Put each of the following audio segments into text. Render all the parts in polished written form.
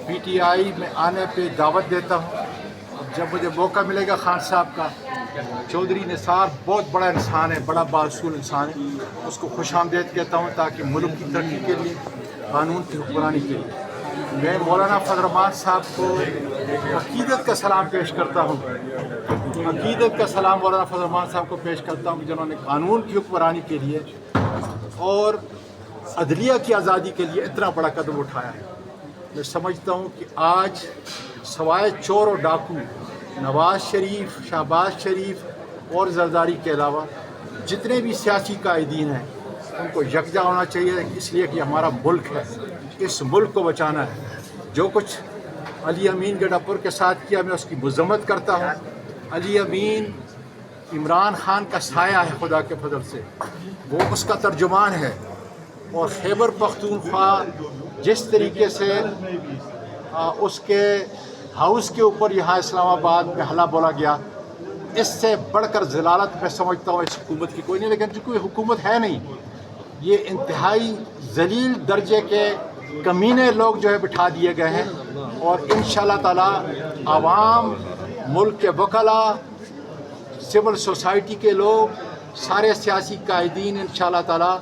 PTI में आने पे दावत देता हूँ। जब मुझे मौका मिलेगा खान साहब का, चौधरी निसार बहुत बड़ा इंसान है, बड़ा बासूल इंसान है, उसको खुशामदीद कहता हूँ ताकि मुल्क की तरक्की के लिए, कानून की हुक्मरानी के लिए मैं मौलाना फजल रहमान साहब को अकीदत का सलाम पेश करता हूँ। अकीदत का सलाम मौलाना फजल रहमान साहब को पेश करता हूँ जिन्होंने कानून की हुक्मरानी के लिए और अदलिया की आज़ादी के लिए इतना बड़ा कदम उठाया है। मैं समझता हूँ कि आज सवाए चोर और डाकू नवाज़ शरीफ, शहबाज शरीफ और जरदारी के अलावा जितने भी सियासी कायदीन हैं उनको यकजा होना चाहिए, इसलिए कि हमारा मुल्क है, इस मुल्क को बचाना है। जो कुछ अली अमीन गडापुर के साथ किया मैं उसकी मज़म्मत करता हूँ। अली अमीन इमरान खान का साया है, खुदा के फजल से वो उसका तर्जुमान है। और खैबर पख्तूनख्वा जिस तरीके से उसके हाउस के ऊपर यहाँ इस्लामाबाद में हल्ला बोला गया, इससे बढ़कर ज़लालत मैं समझता हूँ इस हुकूमत की कोई नहीं, लेकिन कोई हुकूमत है नहीं। ये इंतहाई जलील दर्जे के कमीने लोग जो है बिठा दिए गए हैं और इंशाअल्लाह ताला आवाम, मुल्क के वकला, सिविल सोसाइटी के लोग, सारे सियासी कायदीन इंशाअल्लाह ताला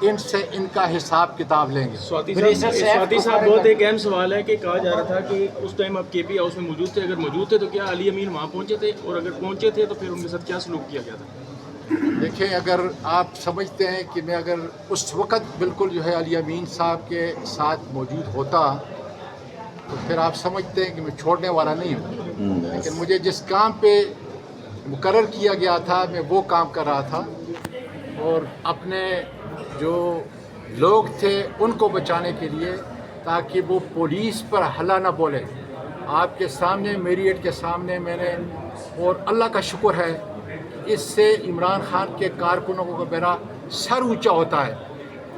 इनसे इनका हिसाब किताब लेंगे। स्वाति साहब बहुत एक अहम सवाल है कि कहा जा रहा था कि उस टाइम आप KP हाउस में मौजूद थे, अगर मौजूद थे तो क्या अली अमीन वहाँ पहुँचे थे, और अगर पहुँचे थे तो फिर उनके साथ क्या सलूक किया गया था? देखें, अगर आप समझते हैं कि मैं अगर उस वक़्त बिल्कुल जो है अली अमीन साहब के साथ मौजूद होता तो फिर आप समझते हैं कि मैं छोड़ने वाला नहीं हूँ। लेकिन मुझे जिस काम पे मुकर्रर किया गया था मैं वो काम कर रहा था और अपने जो लोग थे उनको बचाने के लिए, ताकि वो पुलिस पर हल्ला ना बोले। आपके सामने, मेरियट के सामने मैंने, और अल्लाह का शुक्र है इससे इमरान खान के कारकुनों को मेरा सर ऊंचा होता है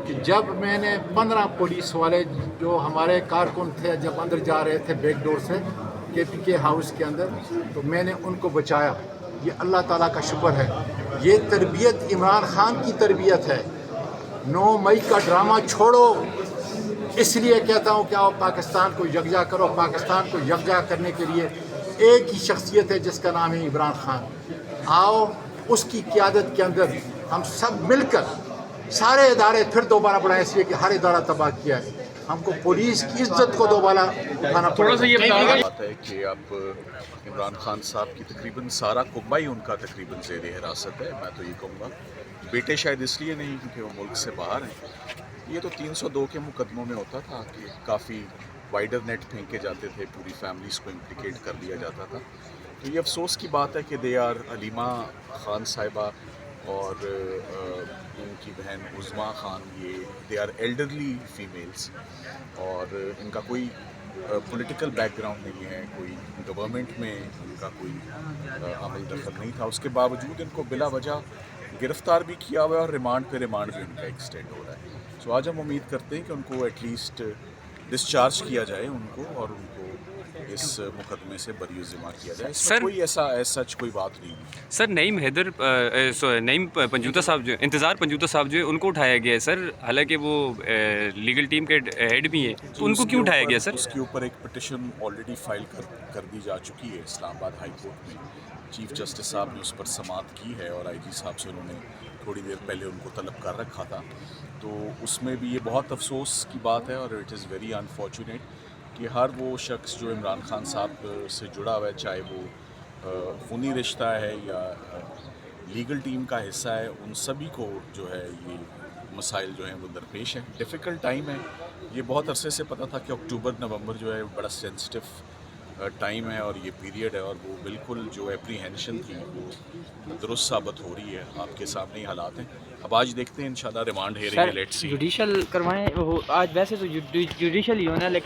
कि जब मैंने 15 पुलिस वाले जो हमारे कारकुन थे जब अंदर जा रहे थे बैक डोर से KPK हाउस के अंदर, तो मैंने उनको बचाया। ये अल्लाह ताला का शुक्र है। ये तरबियत इमरान खान की तरबियत है। 9 मई का ड्रामा छोड़ो, इसलिए कहता हूँ कि आओ पाकिस्तान को यकजा करो। पाकिस्तान को यकजा करने के लिए एक ही शख्सियत है जिसका नाम है इमरान खान। आओ उसकी क़यादत के अंदर हम सब मिलकर सारे इदारे फिर दोबारा बढ़ाएं, इसलिए कि हर इदारा तबाह किया है। हमको पुलिस की इज्जत को दोबारा उठाना थोड़ा सा ये बात है कि आप इमरान खान साहब की तकरीबन सारा कुब्बा ही उनका तकरीबन ज़ेर हिरासत है। मैं तो ये कहूँगा बेटे शायद इसलिए नहीं क्योंकि वो मुल्क से बाहर हैं। ये तो 302 के मुकदमों में होता था कि काफ़ी वाइडर नेट फेंके जाते थे, पूरी फैमिलीज़ को इम्प्लिकेट कर लिया जाता था। तो ये अफसोस की बात है कि दे आर अलीमा खान साहिबा और उनकी बहन उज़मा खान, ये दे आर एल्डरली फीमेल्स और इनका कोई पॉलिटिकल बैकग्राउंड नहीं है, कोई गवर्नमेंट में उनका कोई अमल दखल नहीं था। उसके बावजूद इनको बिला वजह गिरफ़्तार भी किया हुआ है और रिमांड पे रिमांड भी उनका एक्सटेंड हो रहा है। सो आज हम उम्मीद करते हैं कि उनको एटलीस्ट डिस्चार्ज किया जाए उनको, और उनको इस मुकदमे से बरी ज़िम्मा किया जाए। सर कोई ऐसा सच कोई बात नहीं है। सर नईम हैदर नईम पंजूता साहब जो इंतज़ार पंजूता साहब जो है उनको उठाया गया है सर, हालांकि वो लीगल टीम के हेड भी हैं, तो उनको क्यों उठाया गया सर? उसके ऊपर एक पिटिशन ऑलरेडी फाइल कर दी जा चुकी है इस्लामाबाद हाई कोर्ट में। चीफ जस्टिस साहब ने उस पर समाअत की है और IG साहब से उन्होंने थोड़ी देर पहले उनको तलब कर रखा था। तो उसमें भी ये बहुत अफसोस की बात है और इट इज़ वेरी अनफॉर्चुनेट कि हर वो शख्स जो इमरान खान साहब से जुड़ा हुआ है, चाहे वो खूनी रिश्ता है या लीगल टीम का हिस्सा है, उन सभी को जो है ये मसाइल जो हैं वो दरपेश हैं। डिफ़िकल्ट टाइम है ये। बहुत अरसे से पता था कि अक्टूबर नवंबर जो है बड़ा सेंसिटिव टाइम है और ये पीरियड है, और वो बिल्कुल जो एप्रीहेंशन थी वो दुरुस्त साबित हो रही है। आपके सामने ही हालात हैं। अब आज देखते हैं इंशाल्लाह remand hearing, let's see. Judicial करवाएं, आज वैसे तो जुडिशल ही होना है, लेकिन